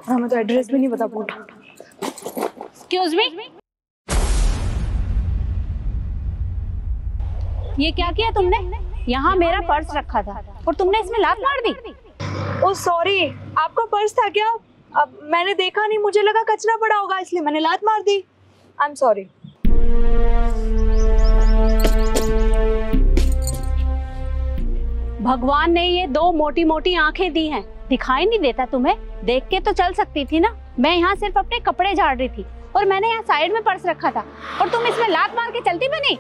हमें तो एड्रेस भी नहीं पता पूरा। एक्सक्यूज मी, ये क्या किया तुमने? यहाँ मेरा पर्स रखा था और तुमने इसमें लात मार दी। ओ सॉरी, आपका पर्स था क्या? अब मैंने देखा नहीं, मुझे लगा कचरा पड़ा होगा इसलिए मैंने लात मार दी। I am sorry. भगवान ने ये दो मोटी मोटी आंखें दी हैं, दिखाई नहीं देता तुम्हें? देख के तो चल सकती थी ना। मैं यहाँ सिर्फ अपने कपड़े झाड़ रही थी और मैंने यहाँ साइड में पर्स रखा था और तुम इसमें लात मार के चलती भी नहीं।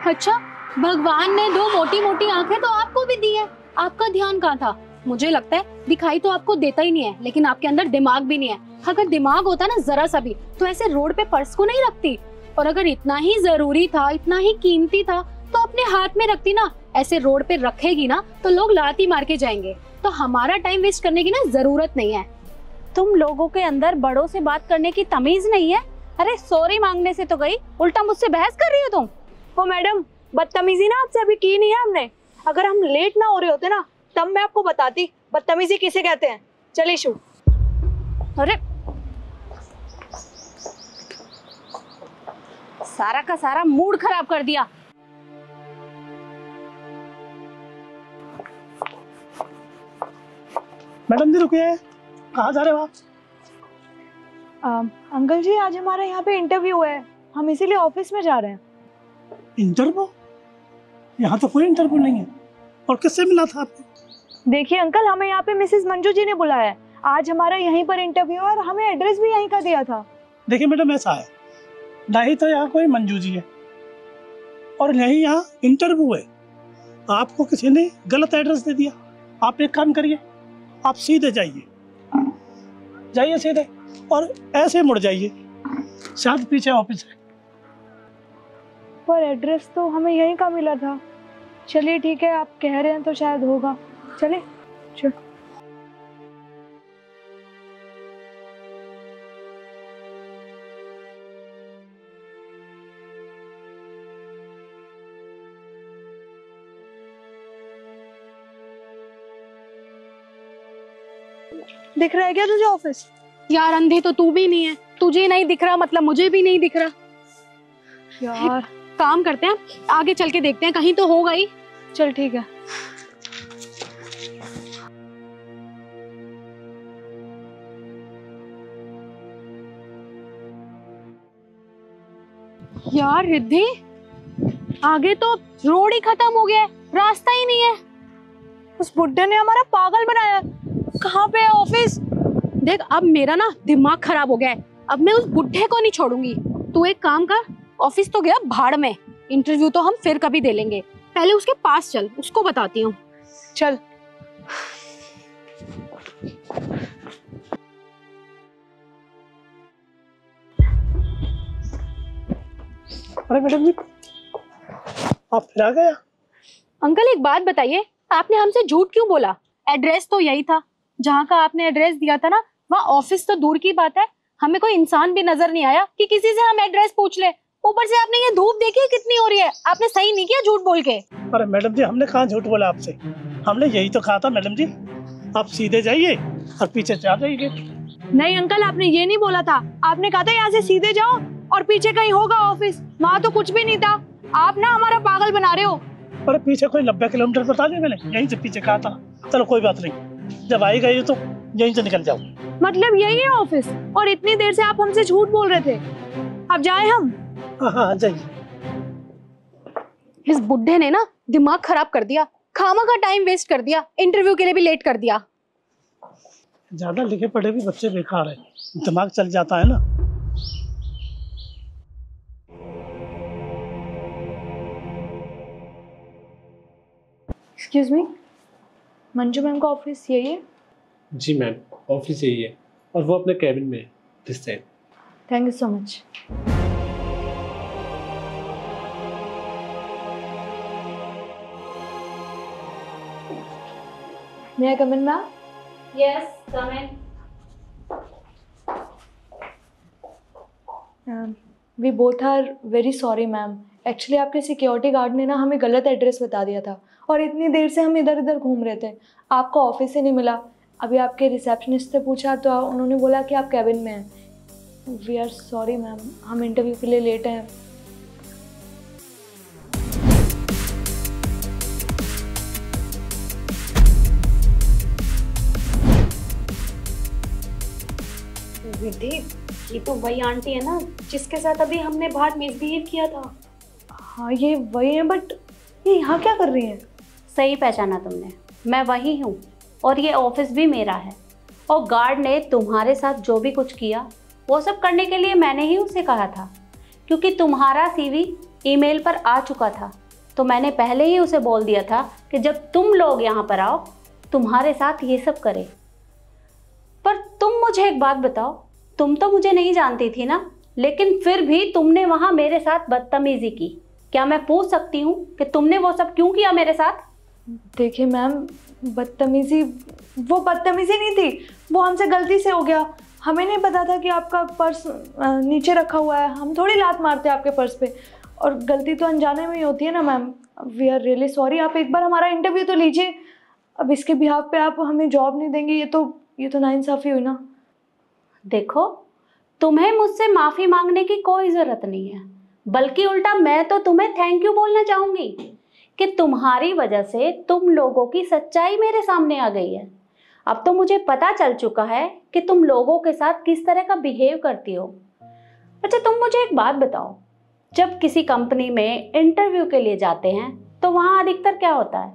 अच्छा, भगवान ने दो मोटी मोटी आंखें तो आपको भी दी है, आपका ध्यान कहाँ था? मुझे लगता है दिखाई तो आपको देता ही नहीं है, लेकिन आपके अंदर दिमाग भी नहीं है। अगर दिमाग होता ना जरा सा भी, तो ऐसे रोड पे पर्स को नहीं रखती। और अगर इतना ही जरूरी था, इतना ही कीमती था, तो अपने हाथ में रखती ना। ऐसे रोड पे रखेगी ना तो लोग लात ही मार के जाएंगे। तो हमारा टाइम वेस्ट करने की ना जरूरत नहीं है। तुम लोगों के अंदर बड़ों से बात करने की तमीज नहीं है। अरे सॉरी मांगने से तो गई, उल्टा मुझसे बहस कर रही हो तुम। ओ मैडम, बदतमीजी ना आपसे अभी की नहीं है हमने। अगर हम लेट ना हो रहे होते ना तब मैं आपको बताती बदतमीजी किसे कहते हैं। चलिए शू। अरे सारा का सारा मूड खराब कर दिया। मैडम जी रुकिए, कहाँ जा रहे हो आप? अंकल जी, आज हमारा यहाँ पे इंटरव्यू है, हम इसीलिए ऑफिस में जा रहे हैं। इंटरव्यू? यहाँ तो कोई इंटरव्यू नहीं है। और किससे मिला था आपको? देखिए अंकल, हमें यहाँ पे मिसेस मंजू जी ने बुलाया है। आज हमारा यहीं पर इंटरव्यू है और हमें एड्रेस भी यहीं का दिया था। देखिए मैडम, ऐसा है ना ही तो यहाँ कोई मंजू जी है और नहीं यहाँ इंटरव्यू है। आपको किसी ने गलत एड्रेस दे दिया। आप एक काम करिए, आप सीधे जाइए सीधे और ऐसे मुड़ जाइए, शायद पीछे ऑफिस है। पर एड्रेस तो हमें यहीं का मिला था। चलिए ठीक है, आप कह रहे हैं तो शायद होगा। चले चल। दिख रहा है क्या तुझे ऑफिस? यार अंधी तो तू भी नहीं है, तुझे नहीं दिख रहा मतलब मुझे भी नहीं दिख रहा। यार काम करते हैं, आगे चल के देखते हैं, कहीं तो होगा ही। चल ठीक है। यार रिद्धि, आगे तो रोड ही खत्म हो गया है, रास्ता ही नहीं है। उस बुड्ढे ने हमारा पागल बनाया। कहाँ पे है ऑफिस? देख, अब मेरा ना दिमाग खराब हो गया है। अब मैं उस बुड्ढे को नहीं छोड़ूंगी। तू एक काम कर, ऑफिस तो गया भाड़ में, इंटरव्यू तो हम फिर कभी दे लेंगे। पहले उसके पास चल, उसको बताती हूँ। चल। अरे मैडम जी, आप फिर आ गया? अंकल एक बात बताइए, आपने हमसे झूठ क्यों बोला? एड्रेस तो यही था जहाँ का आपने एड्रेस दिया था ना। वहाँ ऑफिस तो दूर की बात है, हमें कोई इंसान भी नजर नहीं आया कि किसी से हम एड्रेस पूछ ले। ऊपर से आपने ये धूप देखी है कितनी हो रही है, आपने सही नहीं किया झूठ बोल के। अरे मैडम जी, हमने कहाँ झूठ बोला आपसे? हमने यही तो कहा था मैडम जी, आप सीधे जाइए और पीछे से आ जाइए। नहीं अंकल, आपने ये नहीं बोला था। आपने कहा था यहाँ से सीधे जाओ और पीछे कहीं होगा ऑफिस। वहाँ तो कुछ भी नहीं था। आप ना हमारा पागल बना रहे हो। अरे पीछे कोई 90 किलोमीटर बता दिया मैंने, यहीं से पीछे कहा था। चलो कोई बात नहीं, जब आई गई तो यहीं से निकल जाओ। मतलब यही है ऑफिस और इतनी देर से आप हमसे झूठ बोल रहे थे। अब जाए हम? हाँ जाइए। इस बुड्ढे ने ना दिमाग खराब कर दिया, खामा का टाइम वेस्ट कर दिया, इंटरव्यू के लिए भी लेट कर दिया। ज्यादा लिखे पढ़े भी बच्चे बेकार है, दिमाग चल जाता है ना। एक्सक्यूज मी, मंजू मैम का ऑफिस यही है? जी मैम, ऑफिस यही है और वो अपने कैबिन में है, this side. Thank you so much. May I come in, ma'am? Yes, come in. We both are very sorry, ma'am. Actually आपके सिक्योरिटी गार्ड ने ना हमें गलत एड्रेस बता दिया था और इतनी देर से हम इधर उधर घूम रहे थे, आपका ऑफिस ही नहीं मिला। अभी आपके रिसेप्शनिस्ट से पूछा तो उन्होंने बोला कि आप कैबिन में हैं। वी आर सॉरी मैम, हम इंटरव्यू के लिए लेट हैं। विधि, ये तो वही आंटी है ना जिसके साथ अभी हमने बाहर मिसबिहेव किया था। हाँ ये वही है, बट ये यहाँ क्या कर रही हैं? सही पहचाना तुमने, मैं वही हूँ और ये ऑफिस भी मेरा है। और गार्ड ने तुम्हारे साथ जो भी कुछ किया वो सब करने के लिए मैंने ही उसे कहा था, क्योंकि तुम्हारा सीवी ईमेल पर आ चुका था। तो मैंने पहले ही उसे बोल दिया था कि जब तुम लोग यहाँ पर आओ तुम्हारे साथ ये सब करे। पर तुम मुझे एक बात बताओ, तुम तो मुझे नहीं जानती थी ना, लेकिन फिर भी तुमने वहाँ मेरे साथ बदतमीजी की। क्या मैं पूछ सकती हूँ कि तुमने वो सब क्यों किया मेरे साथ? देखिए मैम, वो बदतमीजी नहीं थी, वो हमसे गलती से हो गया। हमें नहीं पता था कि आपका पर्स नीचे रखा हुआ है। हम थोड़ी लात मारते हैं आपके पर्स पे, और गलती तो अनजाने में ही होती है ना ma'am. We are really sorry. आप एक बार हमारा इंटरव्यू तो लीजिए। अब इसके बिहाफ पे आप हमें जॉब नहीं देंगे, ये तो नाइंसाफ़ी हुई ना। देखो, तुम्हें मुझसे माफ़ी मांगने की कोई ज़रूरत नहीं है, बल्कि उल्टा मैं तो तुम्हें थैंक यू बोलना चाहूँगी कि तुम्हारी वजह से तुम लोगों की सच्चाई मेरे सामने आ गई है। अब तो मुझे पता चल चुका है कि तुम लोगों के साथ किस तरह का बिहेव करती हो। अच्छा, तुम मुझे एक बात बताओ, जब किसी कंपनी में इंटरव्यू के लिए जाते हैं तो वहाँ अधिकतर क्या होता है?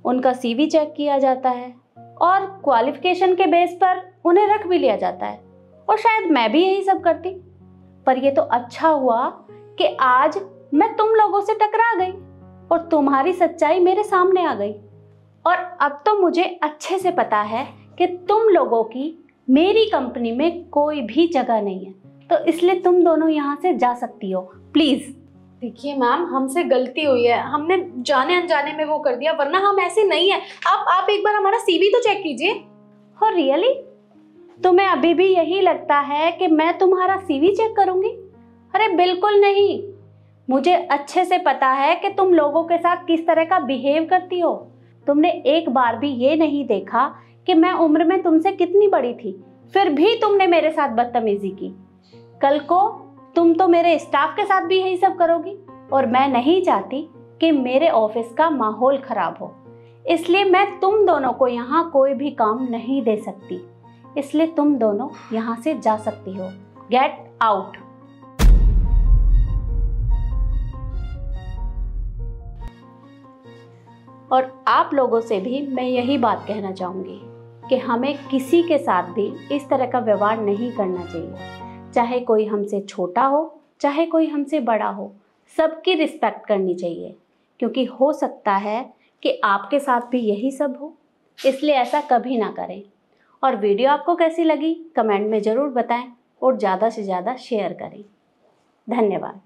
उनका सीवी चेक किया जाता है और क्वालिफिकेशन के बेस पर उन्हें रख भी लिया जाता है, और शायद मैं भी यही सब करती। पर ये तो अच्छा हुआ कि आज मैं तुम लोगों से टकरा गई और तुम्हारी सच्चाई मेरे सामने आ गई। और अब तो मुझे अच्छे से पता है कि तुम लोगों की मेरी कंपनी में कोई भी जगह नहीं है, तो इसलिए तुम दोनों यहाँ से जा सकती हो, प्लीज़। देखिए मैम, हमसे गलती हुई है, हमने जाने अनजाने में वो कर दिया, वरना हम ऐसे नहीं है। आप एक बार हमारा सीवी तो चेक कीजिए। और रियली तुम्हें अभी भी यही लगता है कि मैं तुम्हारा सीवी चेक करूंगी? अरे बिल्कुल नहीं। मुझे अच्छे से पता है कि तुम लोगों के साथ किस तरह का बिहेव करती हो। तुमने एक बार भी ये नहीं देखा कि मैं उम्र में तुमसे कितनी बड़ी थी, फिर भी तुमने मेरे साथ बदतमीजी की। कल को तुम तो मेरे स्टाफ के साथ भी यही सब करोगी, और मैं नहीं चाहती कि मेरे ऑफिस का माहौल खराब हो। इसलिए मैं तुम दोनों को यहाँ कोई भी काम नहीं दे सकती, इसलिए तुम दोनों यहाँ से जा सकती हो। Get out. और आप लोगों से भी मैं यही बात कहना चाहूँगी कि हमें किसी के साथ भी इस तरह का व्यवहार नहीं करना चाहिए। चाहे कोई हमसे छोटा हो, चाहे कोई हमसे बड़ा हो, सबकी रिस्पेक्ट करनी चाहिए, क्योंकि हो सकता है कि आपके साथ भी यही सब हो। इसलिए ऐसा कभी ना करें। और वीडियो आपको कैसी लगी कमेंट में ज़रूर बताएं और ज़्यादा से ज़्यादा शेयर करें। धन्यवाद।